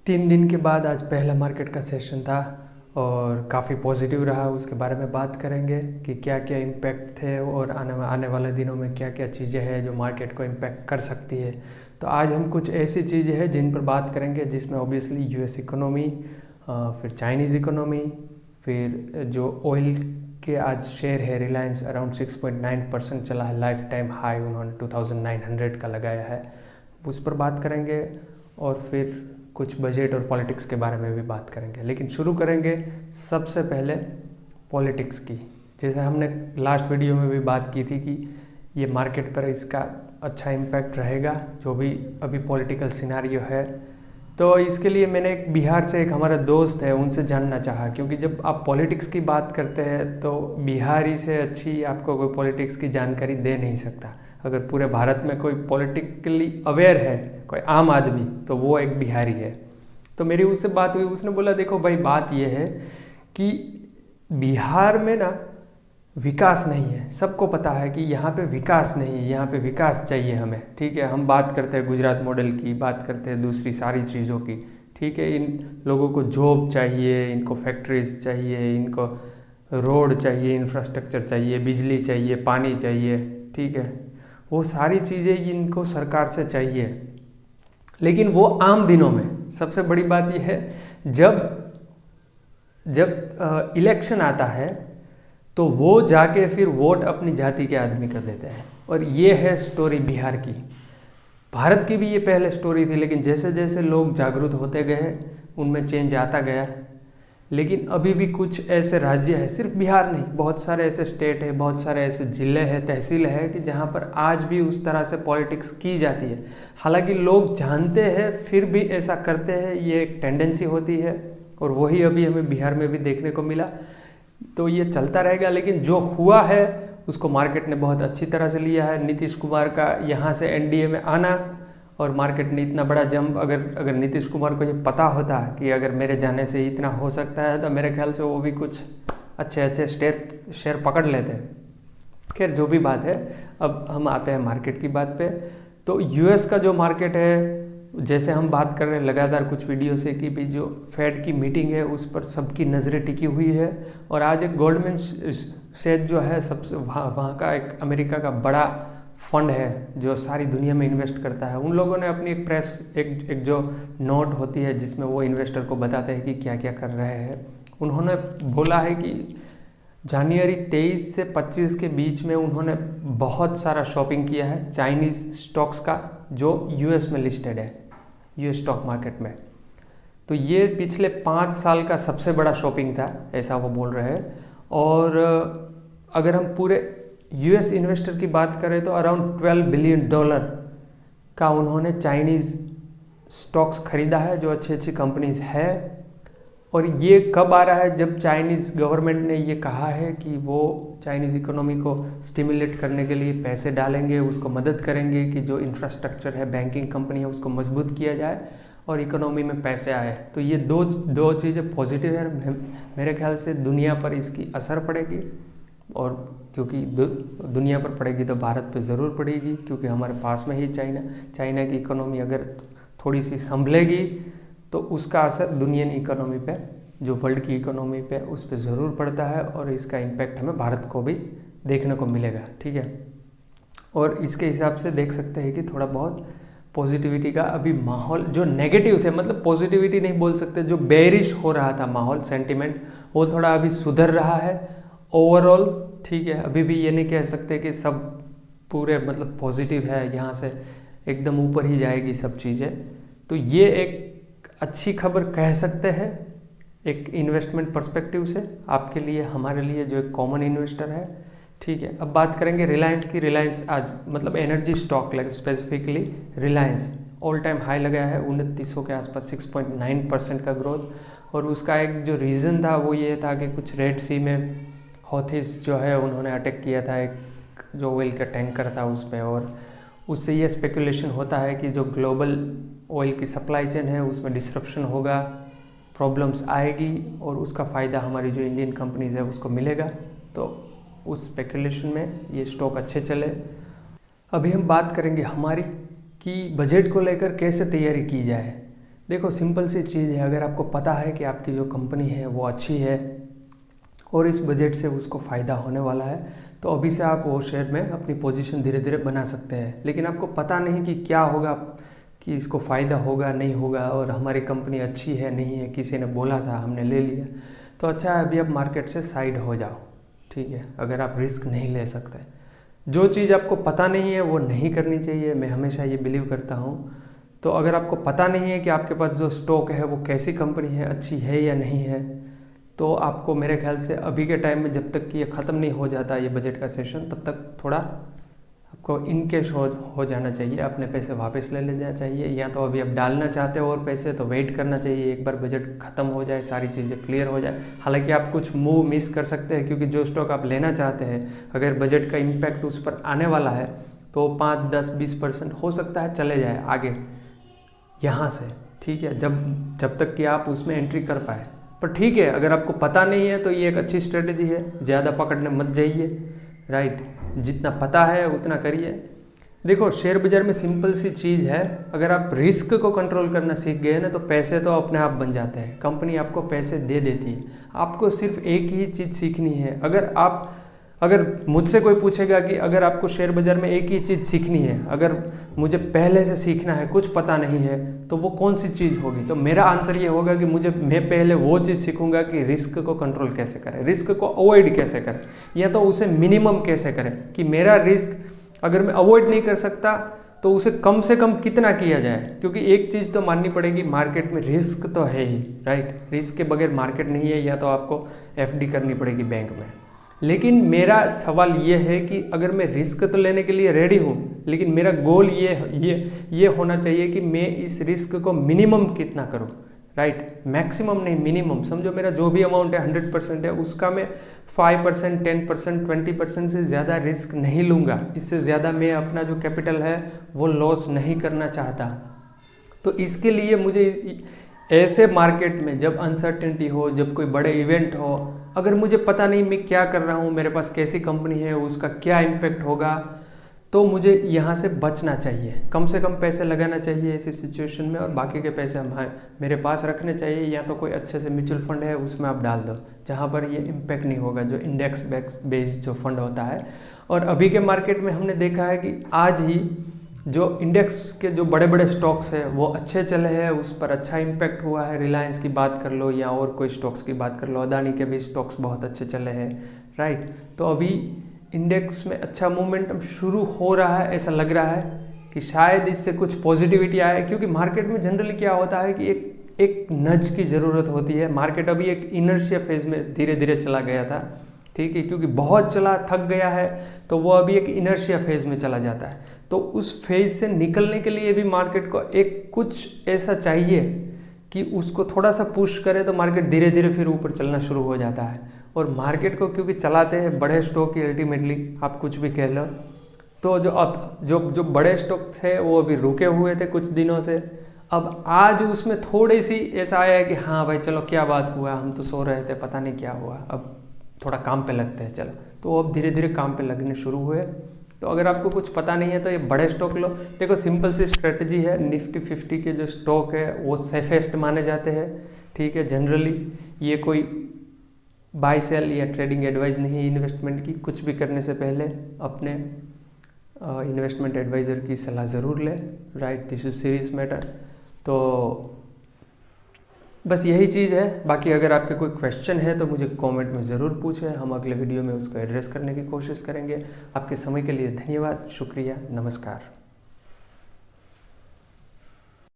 3 दिन के बाद आज पहला मार्केट का सेशन था और काफ़ी पॉजिटिव रहा। उसके बारे में बात करेंगे कि क्या क्या इम्पैक्ट थे और आने वाले दिनों में क्या क्या चीज़ें हैं जो मार्केट को इम्पैक्ट कर सकती है। तो आज हम कुछ ऐसी चीज़ें हैं जिन पर बात करेंगे जिसमें ऑब्वियसली यूएस इकोनॉमी, फिर चाइनीज़ इकोनॉमी, फिर जो ऑयल के आज शेयर है रिलायंस अराउंड 6.9% चला है, लाइफ टाइम हाई उन्होंने 2900 का लगाया है, उस पर बात करेंगे। और फिर कुछ बजट और पॉलिटिक्स के बारे में भी बात करेंगे। लेकिन शुरू करेंगे सबसे पहले पॉलिटिक्स की। जैसे हमने लास्ट वीडियो में भी बात की थी कि ये मार्केट पर इसका अच्छा इम्पैक्ट रहेगा जो भी अभी पॉलिटिकल सिनारियो है। तो इसके लिए मैंने एक बिहार से एक हमारा दोस्त है उनसे जानना चाहा, क्योंकि जब आप पॉलिटिक्स की बात करते हैं तो बिहारी से अच्छी आपको कोई पॉलिटिक्स की जानकारी दे नहीं सकता। अगर पूरे भारत में कोई पॉलिटिकली अवेयर है, कोई आम आदमी, तो वो एक बिहारी है। तो मेरी उससे बात हुई, उसने बोला देखो भाई बात ये है कि बिहार में ना विकास नहीं है। सबको पता है कि यहाँ पे विकास नहीं है, यहाँ पे विकास चाहिए हमें, ठीक है। हम बात करते हैं गुजरात मॉडल की, बात करते हैं दूसरी सारी चीज़ों की, ठीक है। इन लोगों को जॉब चाहिए, इनको फैक्ट्रीज चाहिए, इनको रोड चाहिए, इंफ्रास्ट्रक्चर चाहिए, बिजली चाहिए, पानी चाहिए, ठीक है। वो सारी चीज़ें इनको सरकार से चाहिए। लेकिन वो आम दिनों में सबसे बड़ी बात यह है जब इलेक्शन आता है तो वो जाके फिर वोट अपनी जाति के आदमी को देते हैं। और ये है स्टोरी बिहार की। भारत की भी ये पहले स्टोरी थी, लेकिन जैसे जैसे लोग जागरूक होते गए उनमें चेंज आता गया। लेकिन अभी भी कुछ ऐसे राज्य हैं, सिर्फ बिहार नहीं, बहुत सारे ऐसे स्टेट है, बहुत सारे ऐसे ज़िले हैं, तहसील है कि जहाँ पर आज भी उस तरह से पॉलिटिक्स की जाती है। हालांकि लोग जानते हैं फिर भी ऐसा करते हैं, ये एक टेंडेंसी होती है। और वही अभी हमें बिहार में भी देखने को मिला। तो ये चलता रहेगा, लेकिन जो हुआ है उसको मार्केट ने बहुत अच्छी तरह से लिया है। नीतीश कुमार का यहाँ से एनडीए में आना और मार्केट ने इतना बड़ा जंप, अगर नीतीश कुमार को ये पता होता कि अगर मेरे जाने से इतना हो सकता है तो मेरे ख्याल से वो भी कुछ अच्छे शेयर पकड़ लेते हैं। खैर जो भी बात है, अब हम आते हैं मार्केट की बात पे। तो यूएस का जो मार्केट है, जैसे हम बात कर रहे हैं लगातार कुछ वीडियो से कि भी जो फेड की मीटिंग है उस पर सबकी नज़रें टिकी हुई है। और आज एक गोल्डमैन सैच जो है सबसे वहाँ का एक अमेरिका का बड़ा फंड है जो सारी दुनिया में इन्वेस्ट करता है, उन लोगों ने अपनी एक प्रेस एक जो नोट होती है जिसमें वो इन्वेस्टर को बताते हैं कि क्या क्या कर रहे हैं। उन्होंने बोला है कि जनवरी 23 से 25 के बीच में उन्होंने बहुत सारा शॉपिंग किया है चाइनीज़ स्टॉक्स का जो यूएस में लिस्टेड है, यूएस स्टॉक मार्केट में। तो ये पिछले 5 साल का सबसे बड़ा शॉपिंग था, ऐसा वो बोल रहे हैं। और अगर हम पूरे यूएस इन्वेस्टर की बात करें तो अराउंड $12 बिलियन का उन्होंने चाइनीज़ स्टॉक्स खरीदा है जो अच्छी कंपनीज है। और ये कब आ रहा है, जब चाइनीज़ गवर्नमेंट ने ये कहा है कि वो चाइनीज़ इकोनॉमी को स्टिमुलेट करने के लिए पैसे डालेंगे, उसको मदद करेंगे कि जो इंफ्रास्ट्रक्चर है, बैंकिंग कंपनी है, उसको मजबूत किया जाए और इकोनॉमी में पैसे आए। तो ये दो चीज़ें पॉजिटिव है। मेरे ख्याल से दुनिया पर इसकी असर पड़ेगी, और क्योंकि दुनिया पर पड़ेगी तो भारत पे ज़रूर पड़ेगी, क्योंकि हमारे पास में ही चाइना की इकोनॉमी अगर थोड़ी सी संभलेगी तो उसका असर दुनिया की इकोनॉमी पे, जो वर्ल्ड की इकोनॉमी पे, उस पर ज़रूर पड़ता है। और इसका इम्पैक्ट हमें भारत को भी देखने को मिलेगा, ठीक है। और इसके हिसाब से देख सकते हैं कि थोड़ा बहुत पॉजिटिविटी का अभी माहौल, जो नेगेटिव थे, मतलब पॉजिटिविटी नहीं बोल सकते, जो बेरिश हो रहा था माहौल, सेंटिमेंट, वो थोड़ा अभी सुधर रहा है ओवरऑल, ठीक है। अभी भी ये नहीं कह सकते कि सब पूरे मतलब पॉजिटिव है, यहाँ से एकदम ऊपर ही जाएगी सब चीज़ें। तो ये एक अच्छी खबर कह सकते हैं एक इन्वेस्टमेंट पर्सपेक्टिव से आपके लिए, हमारे लिए जो एक कॉमन इन्वेस्टर है, ठीक है। अब बात करेंगे रिलायंस की। रिलायंस आज मतलब एनर्जी स्टॉक लगे, specifically Reliance all time high लगाया है 2900 के आसपास, 6.9% का ग्रोथ। और उसका एक जो रीज़न था वो ये था कि कुछ रेड सी में हौथीस जो है उन्होंने अटैक किया था एक जो ऑयल का टैंकर था उसमें, और उससे ये स्पेकुलेशन होता है कि जो ग्लोबल ऑयल की सप्लाई चेन है उसमें डिसरप्शन होगा, प्रॉब्लम्स आएगी और उसका फ़ायदा हमारी जो इंडियन कंपनीज़ है उसको मिलेगा। तो उस स्पेकुलेशन में ये स्टॉक अच्छे चले। अभी हम बात करेंगे हमारी कि बजट को लेकर कैसे तैयारी की जाए। देखो सिंपल सी चीज़ है, अगर आपको पता है कि आपकी जो कंपनी है वो अच्छी है और इस बजट से उसको फ़ायदा होने वाला है, तो अभी से आप वो शेयर में अपनी पोजीशन धीरे धीरे बना सकते हैं। लेकिन आपको पता नहीं कि क्या होगा, कि इसको फ़ायदा होगा नहीं होगा, और हमारी कंपनी अच्छी है नहीं है, किसी ने बोला था हमने ले लिया, तो अच्छा है अभी आप मार्केट से साइड हो जाओ, ठीक है। अगर आप रिस्क नहीं ले सकते, जो चीज़ आपको पता नहीं है वो नहीं करनी चाहिए, मैं हमेशा ये बिलीव करता हूँ। तो अगर आपको पता नहीं है कि आपके पास जो स्टॉक है वो कैसी कंपनी है, अच्छी है या नहीं है, तो आपको मेरे ख्याल से अभी के टाइम में जब तक कि ये ख़त्म नहीं हो जाता ये बजट का सेशन, तब तक थोड़ा आपको इन कैश हो जाना चाहिए, अपने पैसे वापस ले लेना चाहिए। या तो अभी आप डालना चाहते हो और पैसे, तो वेट करना चाहिए, एक बार बजट ख़त्म हो जाए, सारी चीज़ें क्लियर हो जाए। हालांकि आप कुछ मूव मिस कर सकते हैं, क्योंकि जो स्टॉक आप लेना चाहते हैं अगर बजट का इम्पैक्ट उस पर आने वाला है तो 5, 10, 20% हो सकता है चले जाए आगे यहाँ से, ठीक है, जब तक कि आप उसमें एंट्री कर पाए। पर ठीक है, अगर आपको पता नहीं है तो ये एक अच्छी स्ट्रेटजी है, ज़्यादा पकड़ने मत जाइए, राइट। जितना पता है उतना करिए। देखो शेयर बाजार में सिंपल सी चीज़ है, अगर आप रिस्क को कंट्रोल करना सीख गए ना तो पैसे तो अपने आप बन जाते हैं, कंपनी आपको पैसे दे देती है। आपको सिर्फ एक ही चीज़ सीखनी है। अगर मुझसे कोई पूछेगा कि अगर आपको शेयर बाजार में एक ही चीज़ सीखनी है, अगर मुझे पहले से सीखना है, कुछ पता नहीं है, तो वो कौन सी चीज़ होगी, तो मेरा आंसर ये होगा कि मैं पहले वो चीज़ सीखूंगा कि रिस्क को कंट्रोल कैसे करें, रिस्क को अवॉइड कैसे करें, या तो उसे मिनिमम कैसे करें, कि मेरा रिस्क अगर मैं अवॉइड नहीं कर सकता तो उसे कम से कम कितना किया जाए। क्योंकि एक चीज़ तो माननी पड़ेगी, मार्केट में रिस्क तो है ही, राइट। रिस्क के बगैर मार्केट नहीं है, या तो आपको एफडी करनी पड़ेगी बैंक में। लेकिन मेरा सवाल ये है कि अगर मैं रिस्क तो लेने के लिए रेडी हूँ, लेकिन मेरा गोल ये होना चाहिए कि मैं इस रिस्क को मिनिमम कितना करूँ, राइट। मैक्सिमम नहीं, मिनिमम। समझो मेरा जो भी अमाउंट है 100% है, उसका मैं 5%, 10%, 20% से ज़्यादा रिस्क नहीं लूँगा। इससे ज़्यादा मैं अपना जो कैपिटल है वो लॉस नहीं करना चाहता। तो इसके लिए मुझे ऐसे मार्केट में जब अनसर्टेनिटी हो, जब कोई बड़े इवेंट हो, अगर मुझे पता नहीं मैं क्या कर रहा हूँ, मेरे पास कैसी कंपनी है, उसका क्या इम्पैक्ट होगा, तो मुझे यहाँ से बचना चाहिए। कम से कम पैसे लगाना चाहिए ऐसी सिचुएशन में, और बाकी के पैसे मेरे पास रखने चाहिए, या तो कोई अच्छे से म्यूचुअल फंड है उसमें आप डाल दो, जहाँ पर ये इम्पैक्ट नहीं होगा, जो इंडेक्स बेस्ड जो फंड होता है। और अभी के मार्केट में हमने देखा है कि आज ही जो इंडेक्स के जो बड़े बड़े स्टॉक्स है वो अच्छे चले हैं, उस पर अच्छा इम्पैक्ट हुआ है। रिलायंस की बात कर लो या और कोई स्टॉक्स की बात कर लो, अदानी के भी स्टॉक्स बहुत अच्छे चले हैं, राइट। तो अभी इंडेक्स में अच्छा मोमेंटम शुरू हो रहा है, ऐसा लग रहा है कि शायद इससे कुछ पॉजिटिविटी आए। क्योंकि मार्केट में जनरली क्या होता है कि एक नज की ज़रूरत होती है। मार्केट अभी एक इनर्शिया फेज में धीरे धीरे चला गया था, ठीक है, क्योंकि बहुत चला थक गया है, तो वो अभी एक इनर्शिया फेज में चला जाता है। तो उस फेज से निकलने के लिए भी मार्केट को एक कुछ ऐसा चाहिए कि उसको थोड़ा सा पुश करे, तो मार्केट धीरे धीरे फिर ऊपर चलना शुरू हो जाता है। और मार्केट को क्योंकि चलाते हैं बड़े स्टॉक ही, अल्टीमेटली आप कुछ भी कह लो, तो जो बड़े स्टॉक थे वो अभी रुके हुए थे कुछ दिनों से। अब आज उसमें थोड़ी सी ऐसा आया है कि हाँ भाई चलो क्या बात हुआ, हम तो सो रहे थे, पता नहीं क्या हुआ, अब थोड़ा काम पे लगते हैं चलो। तो अब धीरे धीरे काम पे लगने शुरू हुए। तो अगर आपको कुछ पता नहीं है तो ये बड़े स्टॉक लो। देखो सिंपल सी स्ट्रेटजी है, निफ्टी 50 के जो स्टॉक है वो सेफेस्ट माने जाते हैं, ठीक है। जनरली ये कोई बाय सेल या ट्रेडिंग एडवाइस नहीं है इन्वेस्टमेंट की। कुछ भी करने से पहले अपने इन्वेस्टमेंट एडवाइज़र की सलाह ज़रूर लें, right. This is serious matter. तो बस यही चीज़ है। बाकी अगर आपके कोई क्वेश्चन है तो मुझे कमेंट में ज़रूर पूछें, हम अगले वीडियो में उसको एड्रेस करने की कोशिश करेंगे। आपके समय के लिए धन्यवाद, शुक्रिया, नमस्कार।